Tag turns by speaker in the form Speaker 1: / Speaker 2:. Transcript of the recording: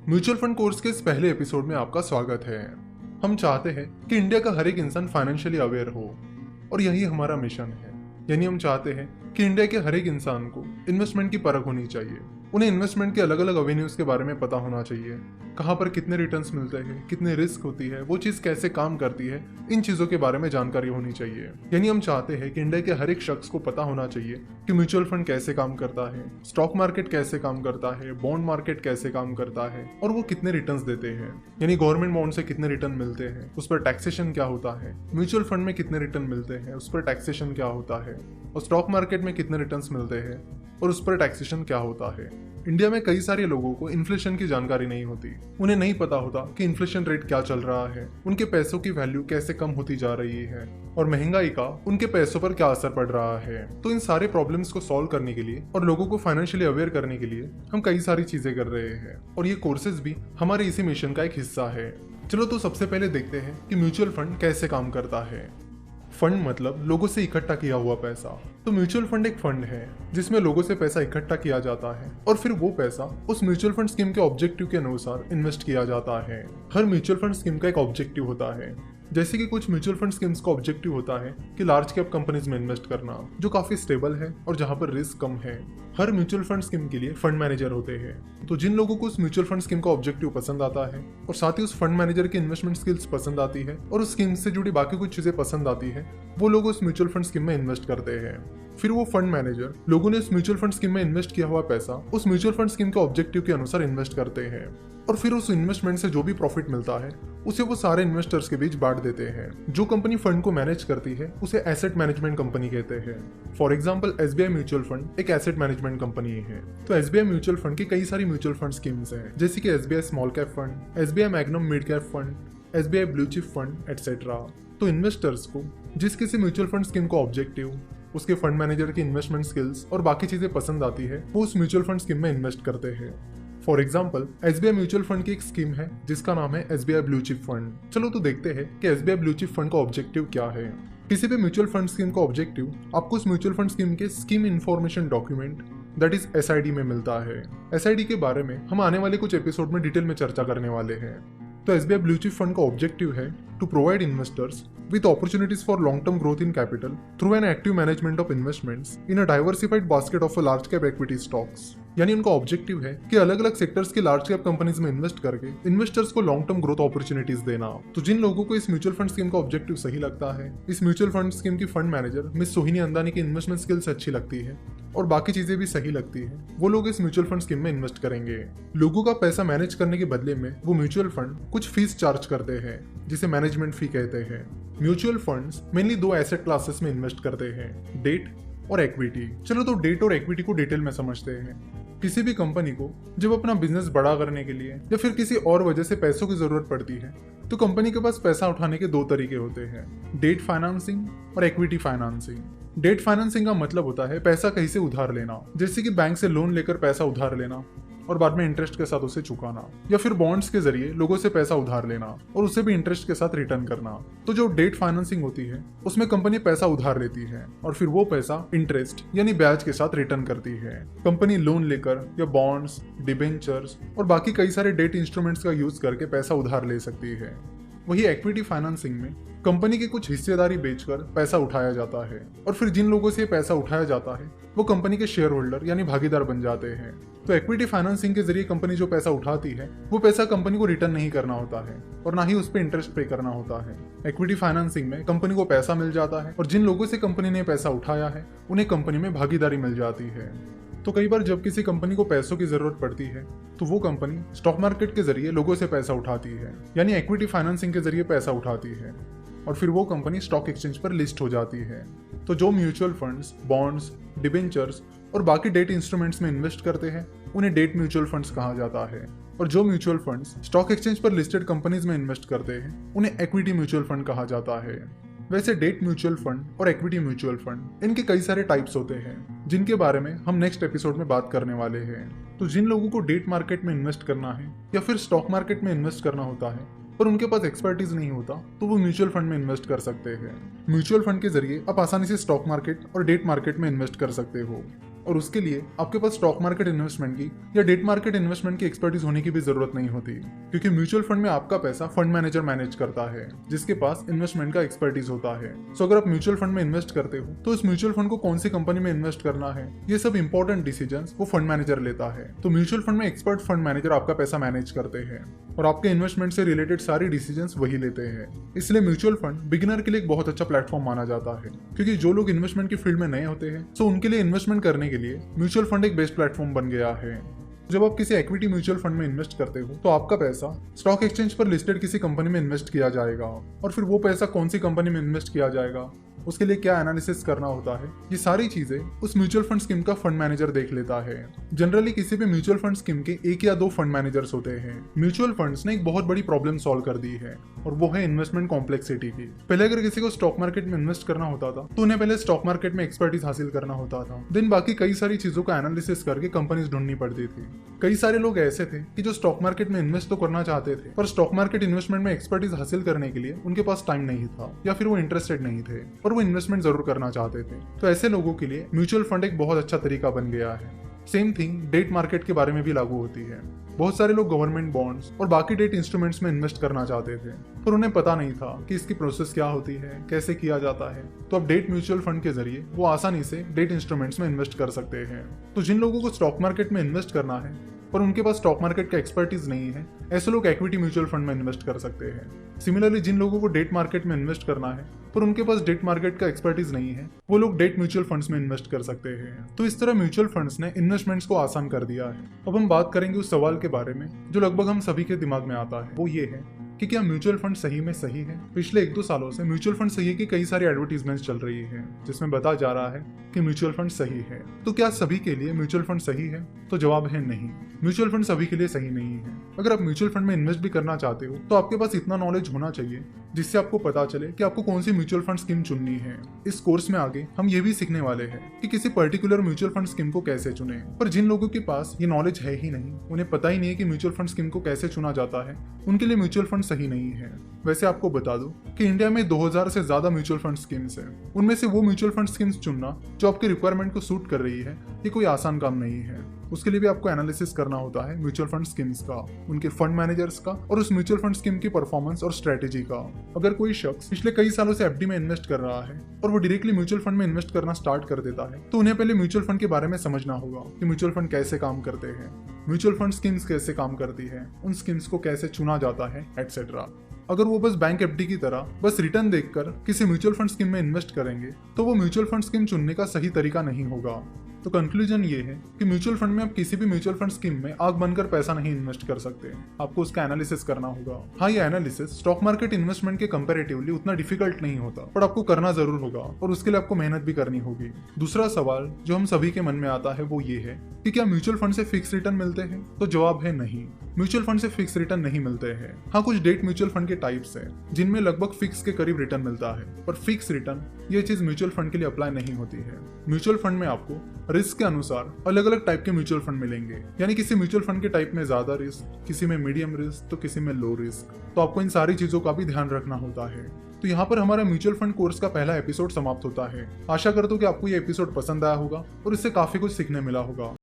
Speaker 1: Mutual fund course के इस पहले एपिसोड में आपका स्वागत है। हम चाहते हैं कि इंडिया का हर एक इंसान फाइनेंशियली अवेयर हो और यही हमारा मिशन है। यानी हम चाहते हैं कि इंडिया के हर एक इंसान को इन्वेस्टमेंट की परख होनी चाहिए। उन्हें इन्वेस्टमेंट के अलग अलग एवेन्यूज के बारे में पता होना चाहिए, कहाँ पर कितने रिटर्न्स मिलते हैं, कितने रिस्क होती है, वो चीज़ कैसे काम करती है, इन चीज़ों के बारे में जानकारी होनी चाहिए। यानी हम चाहते हैं कि इंडिया के हर एक शख्स को पता होना चाहिए कि म्यूचुअल फंड कैसे काम करता है, स्टॉक मार्केट कैसे काम करता है, बॉन्ड मार्केट कैसे काम करता है और वो कितने रिटर्न्स देते हैं। यानी गवर्नमेंट बॉन्ड से कितने रिटर्न मिलते हैं, उस पर टैक्सेशन क्या होता है, म्यूचुअल फंड में कितने रिटर्न मिलते हैं, उस पर टैक्सेशन क्या होता है, और स्टॉक मार्केट में कितने रिटर्न्स मिलते हैं और उस पर टैक्सेशन क्या होता है। इंडिया में कई सारे लोगों को इन्फ्लेशन की जानकारी नहीं होती। उन्हें नहीं पता होता कि इन्फ्लेशन रेट क्या चल रहा है, उनके पैसों की वैल्यू कैसे कम होती जा रही है और महंगाई का उनके पैसों पर क्या असर पड़ रहा है। तो इन सारे प्रॉब्लम्स को सॉल्व करने के लिए और लोगों को फाइनेंशियली अवेयर करने के लिए हम कई सारी चीजें कर रहे हैं और ये कोर्सेज भी हमारे इसी मिशन का एक हिस्सा है। चलो तो सबसे पहले देखते हैं कि म्यूचुअल फंड कैसे काम करता है। फंड मतलब लोगों से इकट्ठा किया हुआ पैसा। तो म्यूचुअल फंड एक फंड है जिसमें लोगों से पैसा इकट्ठा किया जाता है और फिर वो पैसा उस म्यूचुअल फंड स्कीम के ऑब्जेक्टिव के अनुसार इन्वेस्ट किया जाता है। हर म्यूचुअल फंड स्कीम का एक ऑब्जेक्टिव होता है। जैसे कि कुछ म्यूचुअल फंड स्कीम्स का ऑब्जेक्टिव होता है कि लार्ज कैप कंपनीज में इन्वेस्ट करना, जो काफी स्टेबल है और जहां पर रिस्क कम है। हर म्यूचुअल फंड स्कीम के लिए फंड मैनेजर होते हैं। तो जिन लोगों को उस म्यूचुअल फंड स्कीम का ऑब्जेक्टिव पसंद आता है और साथ ही उस फंड मैनेजर की इन्वेस्टमेंट स्किल्स पसंद आती है और उस स्कीम से जुड़ी बाकी कुछ चीजें पसंद आती है, वो लोग उस म्यूचुअल फंड स्कीम में इन्वेस्ट करते हैं। फिर वो फंड मैनेजर लोगों ने उस म्यूचुअल फंड स्कीम में इन्वेस्ट किया हुआ पैसा उस म्यूचुअल फंड स्कीम के ऑब्जेक्टिव के अनुसार इन्वेस्ट करते हैं और फिर उस इन्वेस्टमेंट से जो भी प्रॉफिट मिलता है उसे वो सारे इन्वेस्टर्स के बीच बांट देते हैं। जो कंपनी फंड को मैनेज करती है उसे एसेट मैनेजमेंट कंपनी कहते हैं। For example SBI mutual fund एक एसेट मैनेजमेंट कंपनी है। तो एसबीआई म्यूचुअल फंड की कई सारी म्यूचुअल फंड स्कीम्स हैं, जैसे कि SBI small cap fund, SBI magnum mid cap fund, SBI blue chip fund etcetera. तो इन्वेस्टर्स को जिस किसी म्यूचुअल फंड स्कीम को ऑब्जेक्टिव, उसके फंड मैनेजर की इन्वेस्टमेंट स्किल्स और बाकी चीजें पसंद आती है, वो उस म्यूचुअल फंड स्कीम में इन्वेस्ट करते हैं। For example SBI mutual fund की एक स्कीम है जिसका नाम है एसबीआई ब्लू चिप फंड। चलो तो देखते हैं कि एसबीआई ब्लू चिप फंड का ऑब्जेक्टिव क्या है। किसी भी म्यूचुअल फंड स्कीम का ऑब्जेक्टिव आपको उस म्यूचुअल फंड स्कीम के scheme information document that is SID में मिलता है। एसआईडी के बारे में हम आने वाले कुछ एपिसोड में डिटेल में चर्चा करने वाले हैं। तो एसबीआई ब्लू चिप फंड का ऑब्जेक्टिव है to provide investors with opportunities for long-term growth in capital through an active management of investments in a diversified basket of large cap equity stocks। यानी उनका ऑब्जेक्टिव है कि अलग अलग सेक्टर्स की large cap companies में invest करके investors को लॉन्ग टर्म ग्रोथ अपॉर्चुनिटीज देना। तो जिन लोगों को इस म्यूचुअल फंड स्कीम का ऑब्जेक्टिव सही लगता है, इस म्यूचुअल फंड स्कीम की फंड मैनेजर मिस सोहिनी अंदानी की इन्वेस्टमेंट स्किल्स अच्छी लगती है और बाकी चीजें भी सही लगती है, वो लोग इस म्यूचुअल फंड स्कीम में इन्वेस्ट करेंगे। लोगों का पैसा मैनेज करने के बदले में वो म्यूचुअल फंड कुछ फीस चार्ज करते हैं जिसे मैनेजमेंट फी कहते हैं। म्यूचुअल फंड्स मेनली दो एसेट क्लासेस में इन्वेस्ट करते हैं, डेट और इक्विटी। चलो तो डेट और इक्विटी को डिटेल में समझते हैं। किसी भी कंपनी को जब अपना बिजनेस बड़ा करने के लिए या फिर किसी और वजह से पैसों की जरूरत पड़ती है तो कंपनी के पास पैसा उठाने के दो तरीके होते हैं, डेट फाइनेंसिंग और इक्विटी फाइनेंसिंग। डेट फाइनेंसिंग का मतलब होता है पैसा कहीं से उधार लेना, जैसे कि बैंक से लोन लेकर पैसा उधार लेना और बाद में इंटरेस्ट के साथ उसे चुकाना, या फिर बॉन्ड्स के जरिए लोगों से पैसा उधार लेना और उसे भी इंटरेस्ट के साथ रिटर्न करना। तो जो डेट फाइनेंसिंग होती है उसमें कंपनी पैसा उधार लेती है और फिर वो पैसा इंटरेस्ट यानी ब्याज के साथ रिटर्न करती है। कंपनी लोन लेकर या बॉन्ड्स, डिबेंचर्स और बाकी कई सारे डेट इंस्ट्रूमेंट्स का यूज करके पैसा उधार ले सकती है। वही इक्विटी फाइनेंसिंग में कंपनी की कुछ हिस्सेदारी बेचकर पैसा उठाया जाता है और फिर जिन लोगों से पैसा उठाया जाता है वो कंपनी के शेयर होल्डर यानी भागीदार बन जाते हैं। तो इक्विटी फाइनेंसिंग के जरिए कंपनी जो पैसा उठाती है वो पैसा कंपनी को रिटर्न नहीं करना होता है और ना ही उस पर इंटरेस्ट पे करना होता है। इक्विटी फाइनेंसिंग में कंपनी को पैसा मिल जाता है और जिन लोगों से कंपनी ने पैसा उठाया है उन्हें कंपनी में भागीदारी मिल जाती है। तो कई बार जब किसी कंपनी को पैसों की जरूरत पड़ती है तो वो कंपनी स्टॉक मार्केट के जरिए लोगों से पैसा उठाती है, यानी इक्विटी फाइनेंसिंग के जरिए पैसा उठाती है और फिर वो कंपनी स्टॉक एक्सचेंज पर लिस्ट हो जाती है। तो जो म्यूचुअल फंड्स, बॉन्ड्स, डिबेंचर्स और बाकी डेट इंस्ट्रूमेंट्स में इन्वेस्ट करते हैं उन्हें डेट म्यूचुअल फंड्स कहा जाता है और जो म्यूचुअल फंड्स स्टॉक एक्सचेंज पर लिस्टेड कंपनीज में इन्वेस्ट करते हैं उन्हें इक्विटी म्यूचुअल फंड कहा जाता है। वैसे डेट म्यूचुअल फंड और इक्विटी म्यूचुअल फंड इनके कई सारे टाइप्स होते हैं जिनके बारे में हम नेक्स्ट एपिसोड में बात करने वाले हैं। तो जिन लोगों को डेट मार्केट में इन्वेस्ट करना है या फिर स्टॉक मार्केट में इन्वेस्ट करना होता है पर उनके पास एक्सपर्टीज नहीं होता तो वो म्यूचुअल फंड में इन्वेस्ट कर सकते हैं। म्यूचुअल फंड के जरिए आप आसानी से स्टॉक मार्केट और डेट मार्केट में इन्वेस्ट कर सकते हो और उसके लिए आपके पास स्टॉक मार्केट इन्वेस्टमेंट की या डेट मार्केट इन्वेस्टमेंट की एक्सपर्टीज होने की भी जरूरत नहीं होती, क्योंकि म्यूचुअल फंड में आपका पैसा फंड मैनेजर मैनेज करता है जिसके पास इन्वेस्टमेंट का एक्सपर्टीज होता है। सो अगर आप म्यूचुअल फंड में इन्वेस्ट करते हो तो उस म्यूचुअल फंड को कौन सी कंपनी में इन्वेस्ट करना है, ये सब इंपॉर्टेंट डिसीजंस वो फंड मैनेजर लेता है। तो म्यूचुअल फंड में एक्सपर्ट फंड मैनेजर आपका पैसा मैनेज करते हैं और आपके इन्वेस्टमेंट से रिलेटेड सारी डिसीजंस वही लेते हैं। इसलिए म्यूचुअल फंड बिगिनर के लिए एक बहुत अच्छा प्लेटफॉर्म माना जाता है, क्योंकि जो लोग इन्वेस्टमेंट की फील्ड में नए होते हैं तो उनके लिए इन्वेस्टमेंट करने के लिए म्यूचुअल फंड एक बेस्ट प्लेटफॉर्म बन गया है। जब आप किसी इक्विटी म्यूचुअल फंड में इन्वेस्ट करते हो तो आपका पैसा स्टॉक एक्सचेंज पर लिस्टेड किसी कंपनी में इन्वेस्ट किया जाएगा, और फिर वो पैसा कौन सी कंपनी में इन्वेस्ट किया जाएगा, उसके लिए क्या एनालिसिस करना होता है, ये सारी चीजें उस म्यूचुअल फंड स्कीम का फंड मैनेजर देख लेता है। जनरली किसी भी म्यूचुअल फंड स्कीम के 1 या 2 फंड मैनेजर्स होते हैं। म्यूचुअल फंड्स ने एक बहुत बड़ी प्रॉब्लम सॉल्व कर दी है, और वो है इन्वेस्टमेंट कॉम्प्लेक्सिटी की। पहले अगर किसी को स्टॉक मार्केट में इन्वेस्ट करना होता था तो उन्हें पहले स्टॉक मार्केट में एक्सपर्टीज हासिल करना होता था, देन बाकी कई सारी चीजों का एनालिसिस करके कंपनीज ढूंढनी पड़ती थी। कई सारे लोग ऐसे थे कि जो स्टॉक मार्केट में इन्वेस्ट तो करना चाहते थे, पर स्टॉक मार्केट इन्वेस्टमेंट में एक्सपर्टीज हासिल करने के लिए उनके पास टाइम नहीं था, या फिर वो इंटरेस्टेड नहीं थे, पर वो इन्वेस्टमेंट जरूर करना चाहते थे। तो ऐसे लोगों के लिए म्यूचुअल फंड एक बहुत अच्छा तरीका बन गया है। सेम थिंग डेट मार्केट के बारे में भी लागू होती है। बहुत सारे लोग गवर्नमेंट बॉन्ड्स और बाकी डेट इंस्ट्रूमेंट्स में इन्वेस्ट करना चाहते थे, पर उन्हें पता नहीं था कि इसकी प्रोसेस क्या होती है, कैसे किया जाता है। तो अब डेट म्यूचुअल फंड के जरिए वो आसानी से डेट इंस्ट्रूमेंट्स में इन्वेस्ट कर सकते हैं। तो जिन लोगों को स्टॉक मार्केट में इन्वेस्ट करना है पर उनके पास स्टॉक मार्केट का एक्सपर्टीज नहीं है, ऐसे लोग इक्विटी म्यूचुअल फंड में इन्वेस्ट कर सकते हैं। सिमिलरली जिन लोगों को डेट मार्केट में इन्वेस्ट करना है पर उनके पास डेट मार्केट का एक्सपर्टीज नहीं है, वो लोग डेट म्यूचुअल फंड्स में इन्वेस्ट कर सकते हैं। तो इस तरह म्यूचुअल फंड्स ने इन्वेस्टमेंट्स को आसान कर दिया है। अब हम बात करेंगे उस सवाल के बारे में जो लगभग हम सभी के दिमाग में आता है, वो ये है कि क्या म्यूचुअल फंड सही में सही है। पिछले 1-2 सालों से म्यूचुअल फंड सही है की कई सारी एडवर्टीजमेंट्स चल रही है जिसमें बताया जा रहा है कि म्यूचुअल फंड सही है। तो क्या सभी के लिए म्यूचुअल फंड सही है? तो जवाब है नहीं, म्यूचुअल फंड सभी के लिए सही नहीं है। अगर आप म्यूचुअल फंड में इन्वेस्ट भी करना चाहते हो तो आपके पास इतना नॉलेज होना चाहिए जिससे आपको पता चले कि आपको कौन सी म्यूचुअल फंड स्कीम चुननी है। इस कोर्स में आगे हम ये भी सीखने वाले हैं कि किसी पर्टिकुलर म्यूचुअल फंड स्कीम को कैसे चुने। पर जिन लोगों के पास ये नॉलेज है ही नहीं, उन्हें पता ही नहीं है कि म्यूचुअल फंड स्कीम को कैसे चुना जाता है, उनके लिए म्यूचुअल फंड सही नहीं है। वैसे आपको बता दूं कि इंडिया में 2000 से ज्यादा म्यूचुअल फंड स्कीम्स हैं। उनमें से वो म्यूचुअल फंड स्कीम्स चुनना जो आपके रिक्वायरमेंट को सूट कर रही है, ये कोई आसान काम नहीं है। उसके लिए भी आपको एनालिसिस करना होता है म्यूचुअल फंड स्कीम्स का, उनके फंड मैनेजर्स का और उस म्यूचुअल फंड स्कीम की परफॉर्मेंस और स्ट्रेटेजी का। अगर कोई शख्स पिछले कई सालों से एफडी में इन्वेस्ट कर रहा है और वो डायरेक्टली म्यूचुअल फंड में इन्वेस्ट करना स्टार्ट कर देता है, तो उन्हें पहले म्यूचुअल फंड के बारे में समझना होगा कि म्यूचुअल फंड कैसे काम करते हैं, म्यूचुअल फंड स्कीम्स कैसे काम करती है, उन स्कीम्स को कैसे चुना जाता है, एटसेट्रा। अगर वो बस बैंक एफडी की तरह बस रिटर्न देखकर किसी म्यूचुअल फंड स्कीम में इन्वेस्ट करेंगे तो वो म्यूचुअल फंड स्कीम चुनने का सही तरीका नहीं होगा। तो कंक्लूजन ये है कि म्यूचुअल फंड में आप किसी भी म्यूचुअल फंड स्कीम में आग बनकर पैसा नहीं इन्वेस्ट कर सकते, आपको उसका एनालिसिस करना होगा। हाँ, ये एनालिसिस स्टॉक मार्केट इन्वेस्टमेंट के कंपैरेटिवली उतना डिफिकल्ट नहीं होता, पर आपको करना जरूर होगा और उसके लिए आपको मेहनत भी करनी होगी। दूसरा सवाल जो हम सभी के मन में आता है वो ये है कि क्या म्यूचुअल फंड से फिक्स रिटर्न मिलते हैं? तो जवाब है नहीं, म्यूचुअल फंड से फिक्स रिटर्न नहीं मिलते हैं। हाँ, कुछ डेट म्यूचुअल फंड के टाइप्स हैं जिनमें लगभग फिक्स के करीब रिटर्न मिलता है, पर फिक्स रिटर्न ये चीज म्यूचुअल फंड के लिए अप्लाई नहीं होती है। म्यूचुअल फंड में आपको रिस्क के अनुसार अलग अलग टाइप के म्यूचुअल फंड मिलेंगे, यानी किसी म्यूचुअल फंड के टाइप में ज्यादा रिस्क, किसी में मीडियम रिस्क, तो किसी में लो रिस्क। तो आपको इन सारी चीजों का भी ध्यान रखना होता है। तो यहाँ पर हमारा म्यूचुअल फंड कोर्स का पहला एपिसोड समाप्त होता है। आशा करता हूँ कि आपको ये एपिसोड पसंद आया होगा और इससे काफी कुछ सीखने मिला होगा।